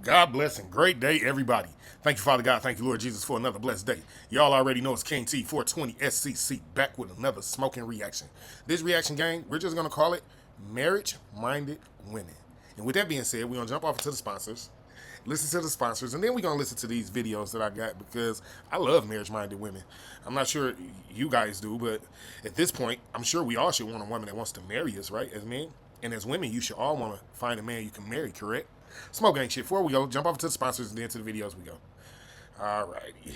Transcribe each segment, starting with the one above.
God bless and great day, everybody. Thank you, Father God. Thank you, Lord Jesus, for another blessed day. Y'all already know it's King T 420 SCC back with another smoking reaction. This reaction game, we're just going to call it Marriage Minded Women. And with that being said, we're going to jump off into the sponsors, listen to the sponsors, and then we're going to listen to these videos that I got because I love marriage minded women. I'm not sure you guys do, but at this point, I'm sure we all should want a woman that wants to marry us, right? As men. And as women, you should all want to find a man you can marry, correct? Smoke gang shit. Before we go, jump off to the sponsors and then to the videos we go. Alrighty.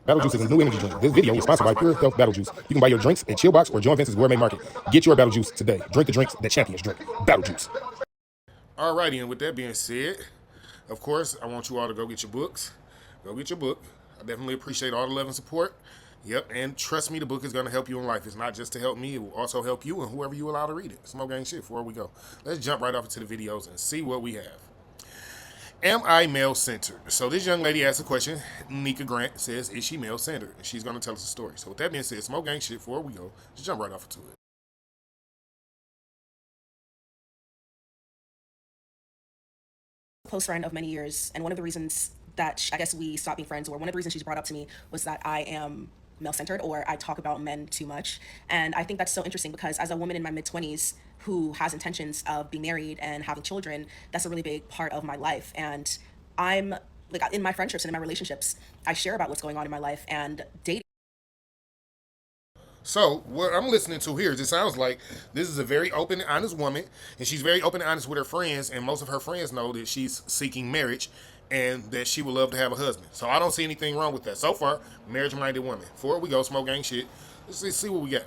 Battle Juice is a new energy drink. This video is sponsored by Pure Health Battle Juice. You can buy your drinks at Chillbox or Joe Vince's Gourmet Market. Get your Battle Juice today. Drink the drinks that champions drink. Battle Juice. Alrighty, and with that being said, of course, I want you all to go get your books. Go get your book. I definitely appreciate all the love and support. Yep, and trust me, the book is going to help you in life. It's not just to help me, it will also help you and whoever you allow to read it. Smoke gang shit before we go. Let's jump right off into the videos and see what we have. Am I male centered? So this young lady asked a question. Nika Grant says, is she male centered? And she's going to tell us a story. So with that being said, smoke gang shit before we go. Just jump right off into it. Close friend of many years, and one of the reasons that I guess we stopped being friends, or one of the reasons she's brought up to me, was that I am male-centered, or I talk about men too much. And I think that's so interesting because as a woman in my mid-20s who has intentions of being married and having children, that's a really big part of my life. And I'm like, in my friendships and in my relationships, I share about what's going on in my life, and dating. So what I'm listening to here is it sounds like this is a very open and honest woman, and she's very open and honest with her friends, and most of her friends know that she's seeking marriage and that she would love to have a husband. So I don't see anything wrong with that. So far, marriage-minded woman. Before we go, smoke gang shit. Let's see what we got.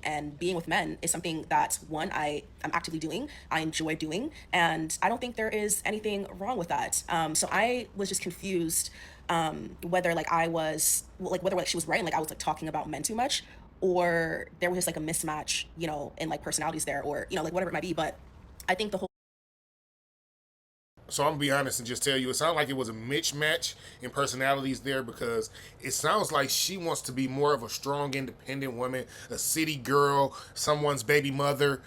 And being with men is something that one I'm actively doing, I enjoy doing, and I don't think there is anything wrong with that. So I was just confused, whether like I was like whether like she was right and like I was like talking about men too much, or there was just like a mismatch, in like personalities there, or like whatever it might be. But I think the whole So I'm gonna be honest and just tell you, it sounds like it was a mismatch in personalities there because it sounds like she wants to be more of a strong, independent woman, a city girl, someone's baby mother,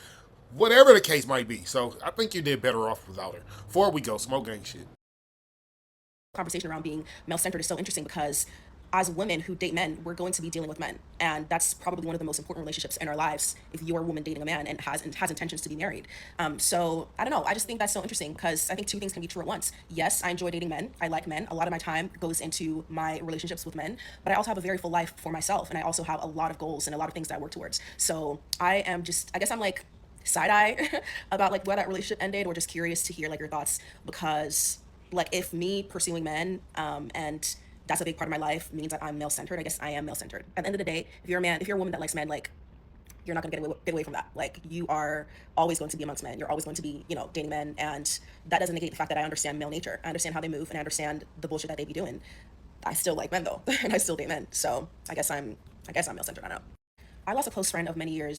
whatever the case might be. So I think you did better off without her. Before we go, smoke gang shit. conversation around being male-centered is so interesting because as women who date men, we're going to be dealing with men, and that's probably one of the most important relationships in our lives. If you're a woman dating a man and has intentions to be married, so I don't know. I just think that's so interesting because I think two things can be true at once. Yes, I enjoy dating men. I like men. A lot of my time goes into my relationships with men, but I also have a very full life for myself, and I also have a lot of goals and a lot of things that I work towards. So I am just, I guess I'm like side eye about like where that relationship ended, or just curious to hear like your thoughts because like if me pursuing men and that's a big part of my life means that I'm male centered. I guess I am male centered. At the end of the day, if you're a man, if you're a woman that likes men, like you're not gonna get away from that. Like you are always going to be amongst men. You're always going to be, dating men, and that doesn't negate the fact that I understand male nature. I understand how they move, and I understand the bullshit that they be doing. I still like men though, and I still date men. So I guess I'm male centered. I don't know. I lost a close friend of many years.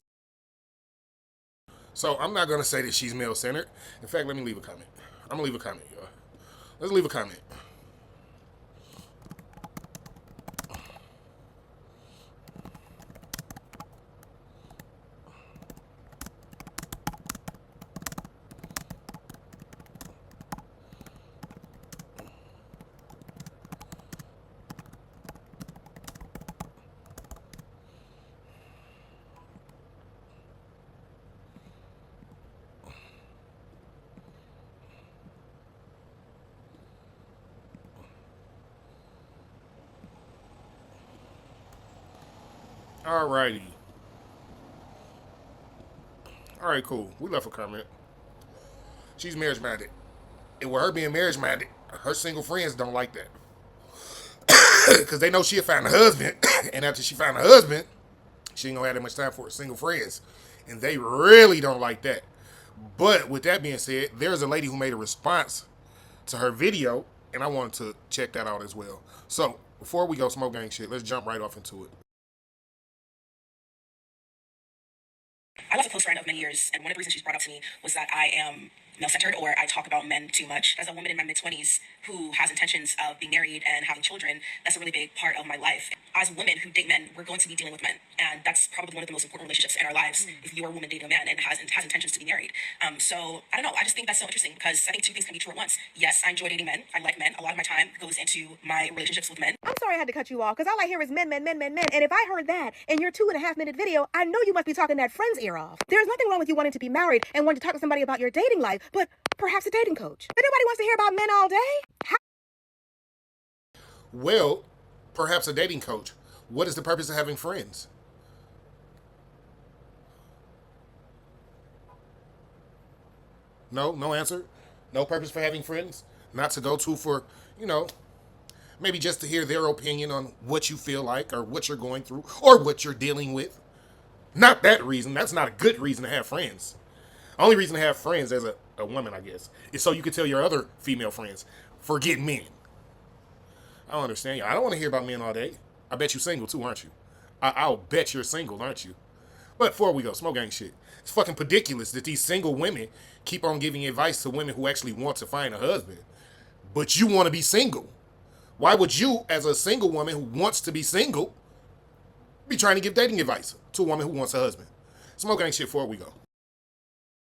So I'm not gonna say that she's male centered. In fact, let me leave a comment. I'm gonna leave a comment, y'all. Let's leave a comment. Alrighty. Alright, cool. We left a comment. She's marriage minded. And with her being marriage minded, her single friends don't like that. Because they know she'll find a husband. And after she find a husband, she ain't gonna have that much time for her single friends. And they really don't like that. But with that being said, there's a lady who made a response to her video, and I wanted to check that out as well. So before we go smoke gang shit, let's jump right off into it. I lost a close friend of many years, and one of the reasons she's brought up to me was that I am male-centered or I talk about men too much. As a woman in my mid-20s who has intentions of being married and having children, that's a really big part of my life. As women who date men, we're going to be dealing with men, and that's probably one of the most important relationships in our lives. If you're a woman dating a man and has intentions to be married, so I don't know. I just think that's so interesting because I think two things can be true at once. Yes, I enjoy dating men. I like men. A lot of my time goes into my relationships with men. I'm sorry I had to cut you off because all I hear is men, men, men, men, men. And if I heard that in your 2.5-minute video, I know you must be talking that friend's ear off. There's nothing wrong with you wanting to be married and wanting to talk to somebody about your dating life, but perhaps a dating coach. But nobody wants to hear about men all day. Well, perhaps a dating coach. What is the purpose of having friends? No answer. No purpose for having friends. Not to go to for, maybe just to hear their opinion on what you feel like or what you're going through or what you're dealing with. Not that reason. That's not a good reason to have friends. Only reason to have friends as a woman, I guess, is so you can tell your other female friends, forget men. I don't understand you. I don't want to hear about men all day. I bet you single too, aren't you? I'll bet you're single, aren't you? But before we go, smoke gang shit. It's fucking ridiculous that these single women keep on giving advice to women who actually want to find a husband. But you want to be single. Why would you, as a single woman who wants to be single, be trying to give dating advice to a woman who wants a husband? Smoke gang shit before we go.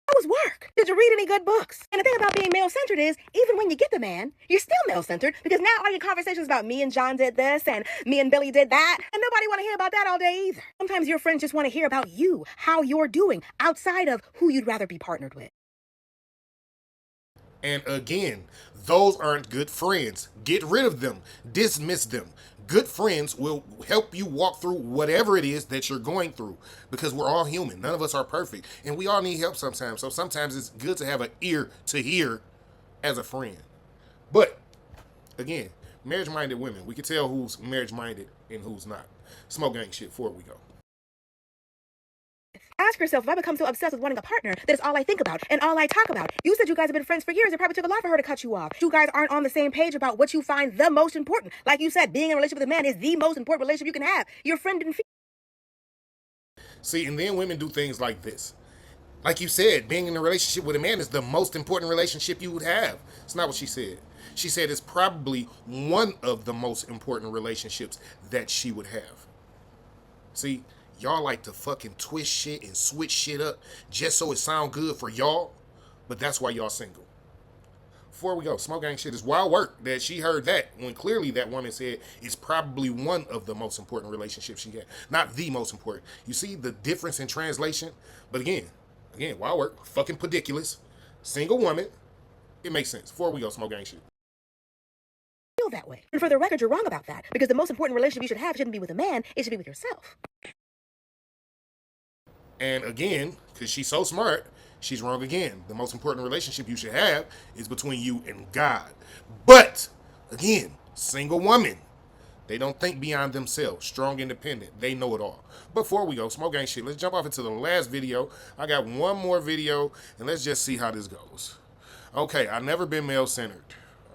That was work. Did you read any good books? And the thing about being male-centered is, even when you get the man, you're still male-centered because now all your conversations about me and John did this and me and Billy did that, and nobody want to hear about that all day either. Sometimes your friends just want to hear about you, how you're doing, outside of who you'd rather be partnered with. And again, those aren't good friends. Get rid of them. Dismiss them. Good friends will help you walk through whatever it is that you're going through because we're all human. None of us are perfect. And we all need help sometimes. So sometimes it's good to have an ear to hear as a friend. But again, marriage-minded women, we can tell who's marriage-minded and who's not. Smoke gang shit before we go. Ask yourself, if I become so obsessed with wanting a partner that it's all I think about and all I talk about. You said you guys have been friends for years. It probably took a lot for her to cut you off. You guys aren't on the same page about what you find the most important. Like you said, being in a relationship with a man is the most important relationship you can have. Your friend didn't feel. See, and then women do things like this. Like you said, being in a relationship with a man is the most important relationship you would have. It's not what she said. She said it's probably one of the most important relationships that she would have. See, y'all like to fucking twist shit and switch shit up just so it sound good for y'all, but that's why y'all single. Before we go, smoke gang shit is wild work that she heard that when clearly that woman said it's probably one of the most important relationships she had. Not the most important. You see the difference in translation? But again, wild work, fucking ridiculous. Single woman, it makes sense. Before we go, smoke gang shit. Feel that way. And for the record, you're wrong about that because the most important relationship you should have shouldn't be with a man, it should be with yourself. And again, because she's so smart, she's wrong again. The most important relationship you should have is between you and God. But, again, single woman, they don't think beyond themselves. Strong, independent. They know it all. Before we go, smoke gang shit, let's jump off into the last video. I got one more video, and let's just see how this goes. Okay, I've never been male-centered.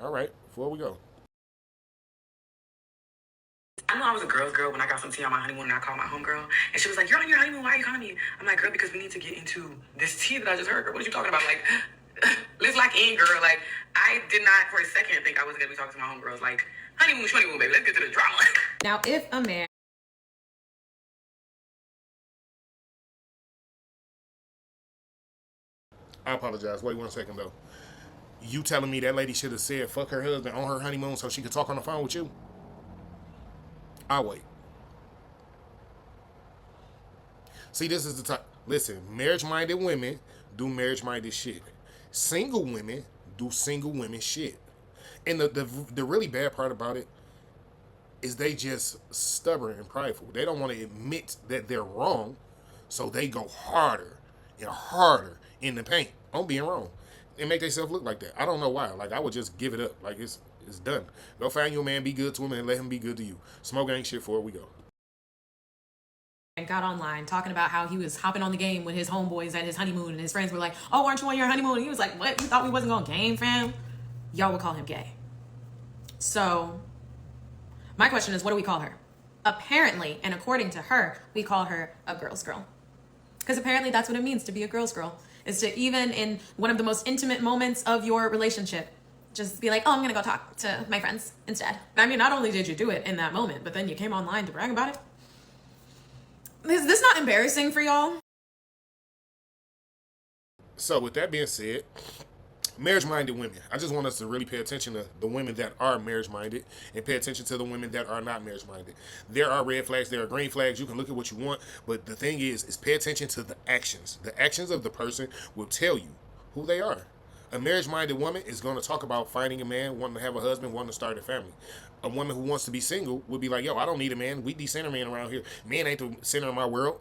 All right, before we go. I know I was a girl's girl when I got some tea on my honeymoon and I called my homegirl. And she was like, "You're on your honeymoon, why are you calling me?" I'm like, "Girl, because we need to get into this tea that I just heard. Girl, what are you talking about?" Like, let's lock in, girl. Like, I did not for a second think I was going to be talking to my homegirls. Like, honeymoon, baby. Let's get to the drama. Now, if a man... I apologize. Wait 1 second, though. You telling me that lady should have said fuck her husband on her honeymoon so she could talk on the phone with you? I'll wait. See, this is the time. Listen, marriage-minded women do marriage-minded shit. Single women do single women shit. And the really bad part about it is they just stubborn and prideful. They don't want to admit that they're wrong, so they go harder and harder in the paint on being wrong and make themselves look like that. I don't know why. Like, I would just give it up. Like, it's done. Go find you a man, be good to him, and let him be good to you. Smoke ain't shit before we go. And got online talking about how he was hopping on the game with his homeboys at his honeymoon, and his friends were like, "Oh, aren't you on your honeymoon?" And he was like, "What? You thought we wasn't going game, fam?" Y'all would call him gay. So my question is, what do we call her? Apparently, and according to her, we call her a girl's girl. Because apparently that's what it means to be a girl's girl. is to, even in one of the most intimate moments of your relationship, just be like, oh, I'm going to go talk to my friends instead. I mean, not only did you do it in that moment, but then you came online to brag about it. Is this not embarrassing for y'all? So with that being said, marriage-minded women, I just want us to really pay attention to the women that are marriage-minded and pay attention to the women that are not marriage-minded. There are red flags, there are green flags. You can look at what you want, but the thing is pay attention to the actions. The actions of the person will tell you who they are. A marriage-minded woman is going to talk about finding a man, wanting to have a husband, wanting to start a family. A woman who wants to be single would be like, yo, I don't need a man. We decenter men around here. Men ain't the center of my world.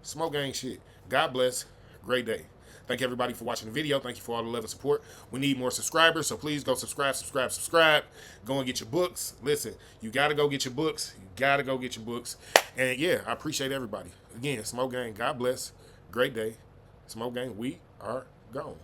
Smoke gang shit. God bless. Great day. Thank you everybody for watching the video. Thank you for all the love and support. We need more subscribers, so please go subscribe. Go and get your books. Listen, you got to go get your books. And yeah, I appreciate everybody. Again, Smoke Gang, God bless. Great day. Smoke Gang, we are gone.